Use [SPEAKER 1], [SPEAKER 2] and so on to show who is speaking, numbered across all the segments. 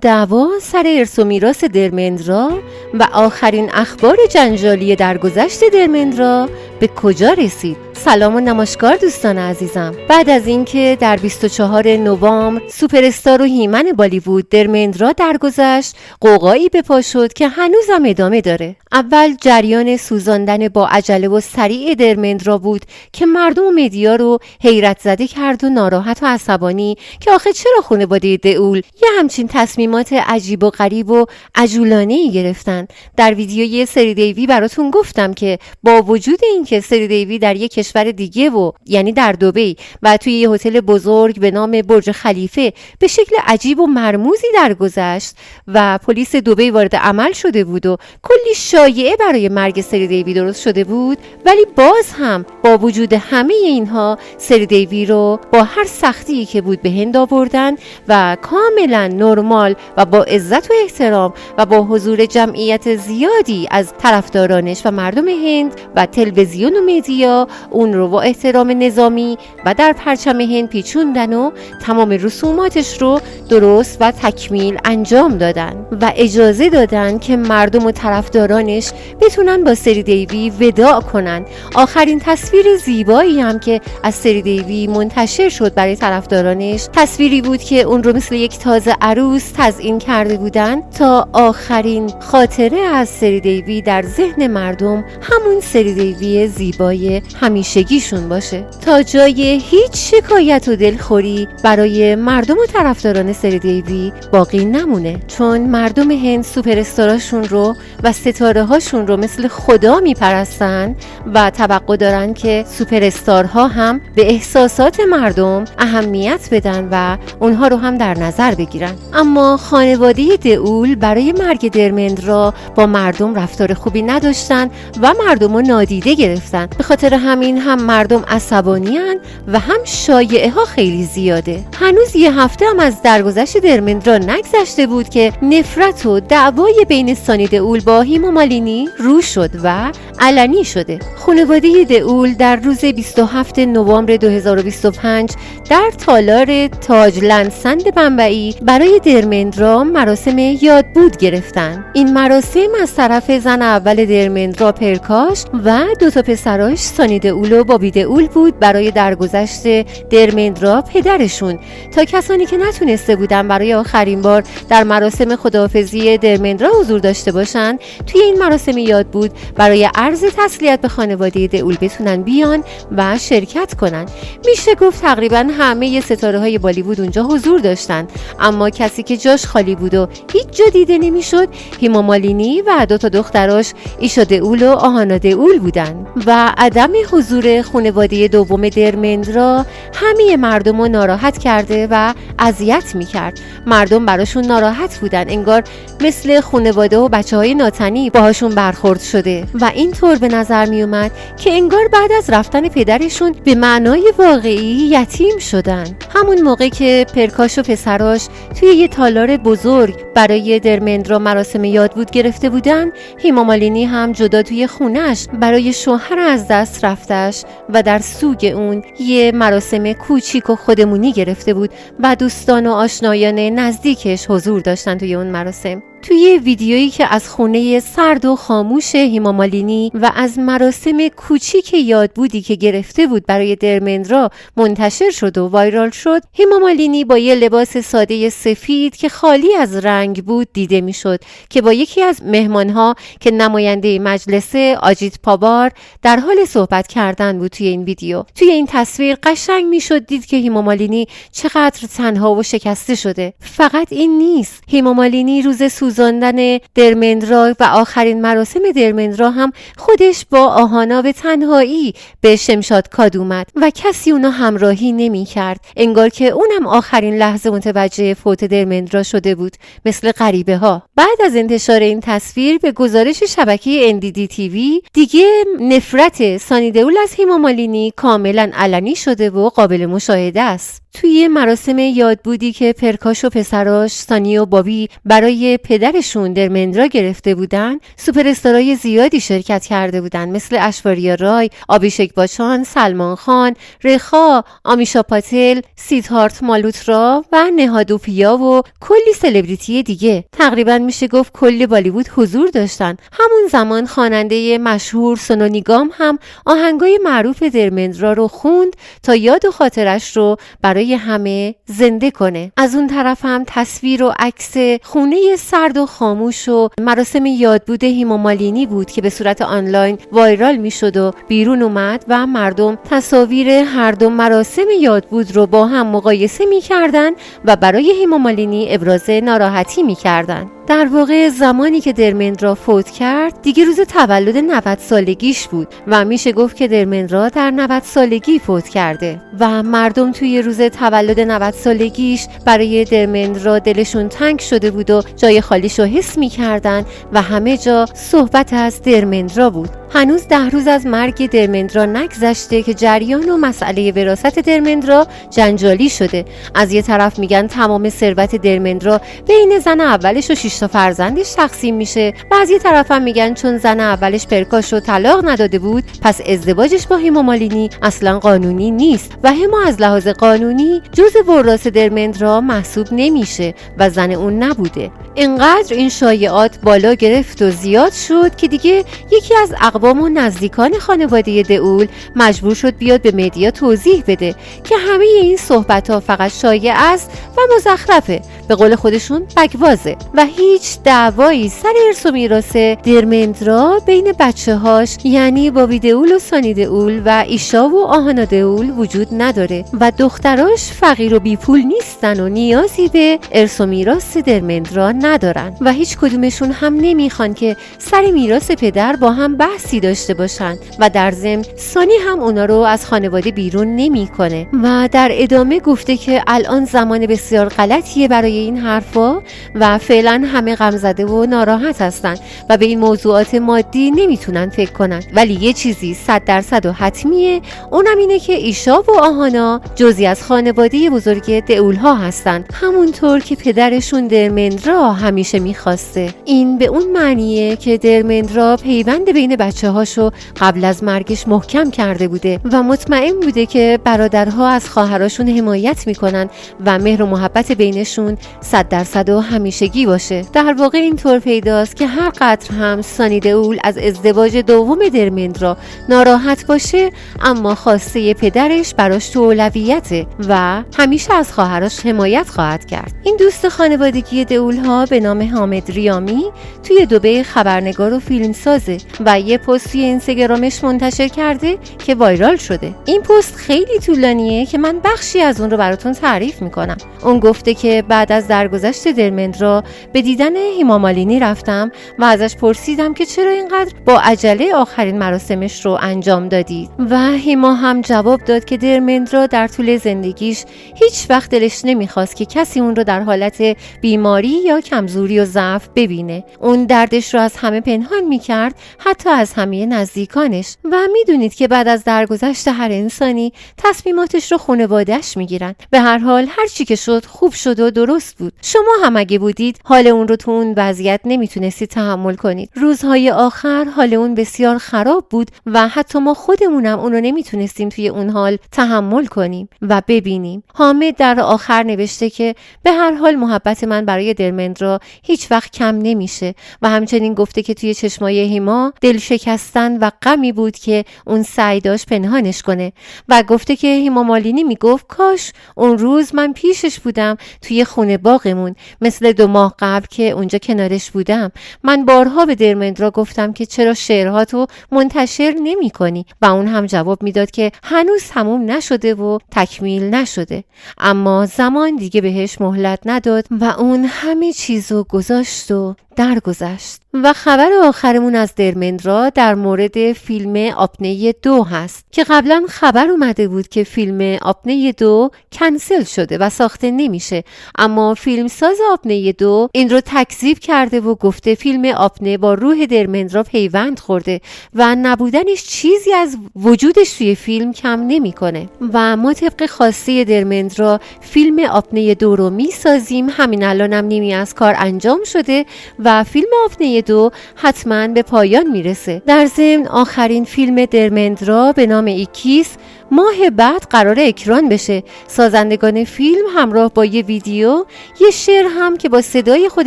[SPEAKER 1] دعوا سر ارث و میراث درمندرا و آخرین اخبار جنجالی درگذشت درمندرا به کجا رسید؟ سلام و نماسکار دوستان عزیزم. بعد از اینکه در 24 نوامبر سوپر استار و هیمن بالیوود درمندرا درگذشت، قوقایی به پا شد که هنوزم ادامه داره. اول جریان سوزاندن با عجله و سریع درمندرا بود که مردم و مدیا رو حیرت زده کرد و ناراحت و عصبانی که آخه چرا خانواده دئول یه همچین تصمیمات عجیب و غریب و عجولانه‌ای گرفتن. در ویدیوی سری دیوی براتون گفتم که با وجود اینکه سری دیوی در یک کشور دیگه و یعنی در دبی و توی یه هتل بزرگ به نام برج خلیفه به شکل عجیب و مرموزی درگذشت و پلیس دبی وارد عمل شده بود و کلی شایعه برای مرگ سری دیوی درست شده بود، ولی باز هم با وجود همه اینها سری دیوی رو با هر سختی که بود به هند آوردن و کاملا نرمال و با عزت و احترام و با حضور جمعیت زیادی از طرفدارانش و مردم هند و تلویزیون و مدیا اون رو با احترام نظامی و در پرچم هند پیچوندن و تمام رسوماتش رو درست و تکمیل انجام دادن و اجازه دادن که مردم و طرفدارانش بتونن با سری دیوی وداع کنن. آخرین تصویر زیبایی هم که از سری دیوی منتشر شد برای طرفدارانش تصویری بود که اون رو مثل یک تازه عروس تزیین کرده بودن تا آخرین خاطره از سری دیوی در ذهن مردم همون سری دیوی زیبای همیشگیشون باشه، تا جای هیچ شکایت و دلخوری برای مردم و طرفداران سری دیوی باقی نمونه، چون مردم هند سوپر استاراشون رو و ستاره هاشون رو مثل خدا میپرستن و توقع دارن که سوپر استارها هم به احساسات مردم اهمیت بدن و اونها رو هم در نظر بگیرن. اما خانواده دئول برای مرگ درمندرا با مردم رفتار خوبی نداشتن و مردم رو نادیده گرفتن. به خاطر همین هم مردم عصبانیان و هم شایعه ها خیلی زیاده. هنوز یه هفته هم از درگذشت درمندرا نگذشته بود که نفرت و دعوای بین سانی دئول با هیما مالینی رو شد و علنی شده. خانواده دئول در روز 27 نوامبر 2025 در تالار تاج لندسند بمبئی برای درمندرا مراسم یادبود گرفتن. این مراسم از طرف زن اول درمندرا پرکاش و دو تا پسراش سانی دئول و بابی دئول بود برای درگذشت درمندرا پدرشون، تا کسانی که نتونسته بودن برای آخرین بار در مراسم خداحافظی درمندرا حضور داشته باشن توی این مراسم یادبود برای عرض تسلیت به خانواده دئول بتونن بیان و شرکت کنن. میشه گفت تقریبا همه ستاره‌های بالیوود اونجا حضور داشتن، اما کسی که جاش خالی بود و هیچ جا دیده نمیشد هیما مالینی و دو تا دختراش ایشا دئول و آهانا دئول بودن و عدم حضور خانواده دوم درمندرا همه مردم رو ناراحت کرده و اذیت میکرد. مردم براشون ناراحت بودن، انگار مثل خانواده و بچه‌های ناتنی باهاشون برخورد شده و اینطور به نظر میومد که انگار بعد از رفتن پدرشون به معنای واقعی یتیم شدن. همون موقع که پرکاش و پسراش توی یه تالار بزرگ برای درمندرا مراسم یادبود گرفته بودن، هیما مالینی هم جدا توی خونش برای شوهر از دست رفتش و در سوگ اون یه مراسم کوچیک و خودمونی گرفته بود و دوستان و آشنایان نزدیکش حضور داشتن توی اون مراسم. توی ویدیویی که از خونه سرد و خاموش هیما مالینی و از مراسم کوچیک یادبودی که گرفته بود برای درمندرا منتشر شد و وایرال شد، هیما مالینی با یه لباس ساده سفید که خالی از رنگ بود دیده میشد که با یکی از مهمانها که نماینده مجلس آجیت پاوار در حال صحبت کردن بود. توی این ویدیو، توی این تصویر قشنگ میشد دید که هیما مالینی چقدر تنها و شکسته شده. فقط این نیست، هیما مالینی روز سوزاندن درمندرا و آخرین مراسم درمندرا هم خودش با آهانا به تنهایی به شمشاد کاد اومد و کسی اونو همراهی نمی کرد، انگار که اونم آخرین لحظه متوجه فوت درمندرا شده بود، مثل غریبه ها. بعد از انتشار این تصویر به گزارش شبکه NDD TV دیگه نفرت سانی دئول از هیما مالینی کاملا علنی شده و قابل مشاهده است. توی مراسم یادبودی که پرکاش و پسراش سانی و بابی برای پدرشون درمندرا گرفته بودن، سوپر استارای زیادی شرکت کرده بودن، مثل اشواریا رای، آبیشک باچان، سلمان خان، رخا، آمیشا پاتل، سیدهارت مالوترا و نهادوپیا و کلی سلبریتی دیگه. تقریبا میشه گفت کل بالیوود حضور داشتن. همون زمان خواننده مشهور سونو نیگام هم آهنگای معروف درمندرا رو خوند تا یاد و خاطرش رو برای همه زنده کنه. از اون طرف هم تصویر و عکس خونه سرد و خاموش و مراسم یادبود هیما مالینی بود که به صورت آنلاین وایرال میشد و بیرون اومد و مردم تصاویر هر دو مراسم یادبود رو با هم مقایسه میکردن و برای هیما مالینی ابراز ناراحتی میکردن. در واقع زمانی که درمندرا فوت کرد دیگه روز تولد 90 سالگیش بود و میشه گفت که درمندرا در 90 سالگی فوت کرده و مردم توی روز تولد 90 سالگیش برای درمندرا دلشون تنگ شده بود و جای خالیشو حس میکردن و همه جا صحبت از درمندرا بود. هنوز 10 روز از مرگ درمندرا نگذشته که جریان و مسئله وراثت درمندرا جنجالی شده. از یه طرف میگن تمام ثروت درمندرا بین زن اولش و 6 تا فرزندش تقسیم میشه و از یه طرف هم میگن چون زن اولش پرکاش رو طلاق نداده بود پس ازدواجش با هیما مالینی اصلا قانونی نیست و هیما از لحاظ قانونی جزء وراث درمندرا محسوب نمیشه و زن اون نبوده. اینقدر این شایعات بالا گرفت و زیاد شد که دیگه یکی از اقوام و نزدیکان خانواده دئول مجبور شد بیاد به مدیا توضیح بده که همه این صحبت‌ها فقط شایعه است و مزخرفه، به قول خودشون بکوازه و هیچ دعوایی سر ارث و میراث درمندرا بین بچه‌هاش یعنی بابی دئول و سانی دئول و ایشا و آهانا دئول وجود نداره و دختراش فقیر و بیپول نیستن و نیازی به ارث و میراث درمندرا ندارن و هیچ کدومشون هم نمیخوان که سر میراث پدر با هم بحثی داشته باشن و در ضمن سانی هم اونا رو از خانواده بیرون نمیکنه و در ادامه گفته که الان زمان بسیار غلطیه برای این حرفا و فعلا همه غمزده و ناراحت هستن و به این موضوعات مادی نمیتونن فکر کنن، ولی یه چیزی 100% و حتمیه، اونم اینه که ایشا و آهانا جزئی از خانواده بزرگ دئول ها هستن، همونطور که پدرشون درمندرا همیشه میخواسته. این به اون معنیه که درمندرا پیوند بین بچه‌هاشو قبل از مرگش محکم کرده بوده و مطمئن بوده که برادرها از خواهراشون حمایت میکنن و مهر و محبت بینشون 100% و همیشگی باشه. در واقع اینطور پیداست که هر قدر هم سانی دئول از ازدواج دوم درمندرا ناراحت باشه، اما خواسته پدرش براش تو اولویته و همیشه از خواهرش حمایت خواهد کرد. این دوست خانوادگی دئول ها به نام حامد ریامی توی دبی خبرنگار و فیلمسازه و یه پست توی اینستاگرامش منتشر کرده که وایرال شده. این پست خیلی طولانیه که من بخشی از اون رو براتون تعریف میکنم. اون گفته که بعد از درگذشت درمندرا به دیدن هیما مالینی رفتم و ازش پرسیدم که چرا اینقدر با عجله آخرین مراسمش رو انجام دادید و هیما هم جواب داد که درمندرا در طول زندگیش هیچ وقت دلش نمیخواست که کسی اون رو در حالت بیماری یا کمزوری و ضعف ببینه. اون دردش رو از همه پنهان میکرد، حتی از همه نزدیکانش و میدونید که بعد از درگذشت هر انسانی تصمیماتش رو خانواده‌اش میگیرن. به هر حال هر چی که شد خوب شد و درست بود. شما هم اگه بودید حال اون رو تو اون وضعیت نمیتونستید تحمل کنید. روزهای آخر حال اون بسیار خراب بود و حتی ما خودمونم اون رو نمیتونستیم توی اون حال تحمل کنیم و ببینیم. حامد در آخر نوشته که به هر حال محبت من برای درمندرا هیچ وقت کم نمیشه و همچنین گفته که توی چشمای هیما دل شکستن و غمی بود که اون سعی داشت پنهانش کنه و گفته که هیما مالینی میگفت کاش اون روز من پیشش بودم توی خونه باغمون، مثل 2 ماه قبل که اونجا کنارش بودم. من بارها به درمندرا گفتم که چرا شعرهاتو منتشر نمی کنی و اون هم جواب میداد که هنوز تموم نشده و تکمیل نشده، اما زمان دیگه بهش مهلت نداد و اون همه چیزو گذاشت و درگذشت. و خبر آخرمون از درمندرا در مورد فیلم آپنه 2 هست که قبلا خبر اومده بود که فیلم آپنه 2 کنسل شده و ساخته نمیشه، اما فیلمساز آپنه 2 این رو تکذیب کرده و گفته فیلم آپنه با روح درمندرا پیوند خورده و نبودنش چیزی از وجودش توی فیلم کم نمیکنه و ما طبق خواسته درمندرا فیلم آپنه 2 رو میسازیم. همین الانم نیمی از کار انجام شده و فیلم آپنه 2 حتما به پایان میرسه. در ضمن آخرین فیلم درمندرا به نام ایکیس ماه بعد قرار اکران بشه. سازندگان فیلم همراه با یه ویدیو یه شعر هم که با صدای خود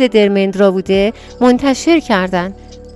[SPEAKER 1] درمندرا بوده منتشر کردن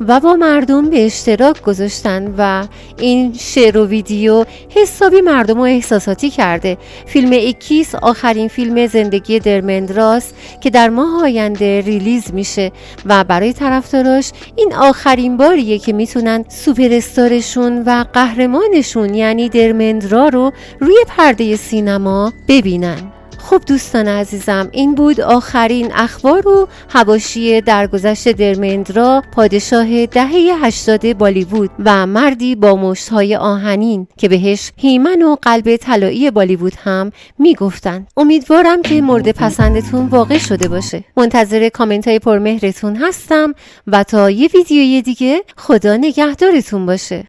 [SPEAKER 1] و با مردم به اشتراک گذاشتن و این شعر و ویدیو حسابی مردم رو احساساتی کرده. فیلم ایکیس آخرین فیلم زندگی درمندراست که در ماه آینده ریلیز میشه و برای طرفداراش این آخرین باریه که میتونن سوپر استارشون و قهرمانشون یعنی درمندرا رو روی پرده سینما ببینن. خب دوستان عزیزم، این بود آخرین اخبار و حواشی درگذشت درمندرا، پادشاه دهه 80 بالیوود و مردی با مشت‌های آهنین که بهش هیمن و قلب طلایی بالیوود هم میگفتن. امیدوارم که مورد پسندتون واقع شده باشه. منتظر کامنت‌های پرمهرتون هستم و تا یه ویدیوی دیگه خدا نگهدارتون باشه.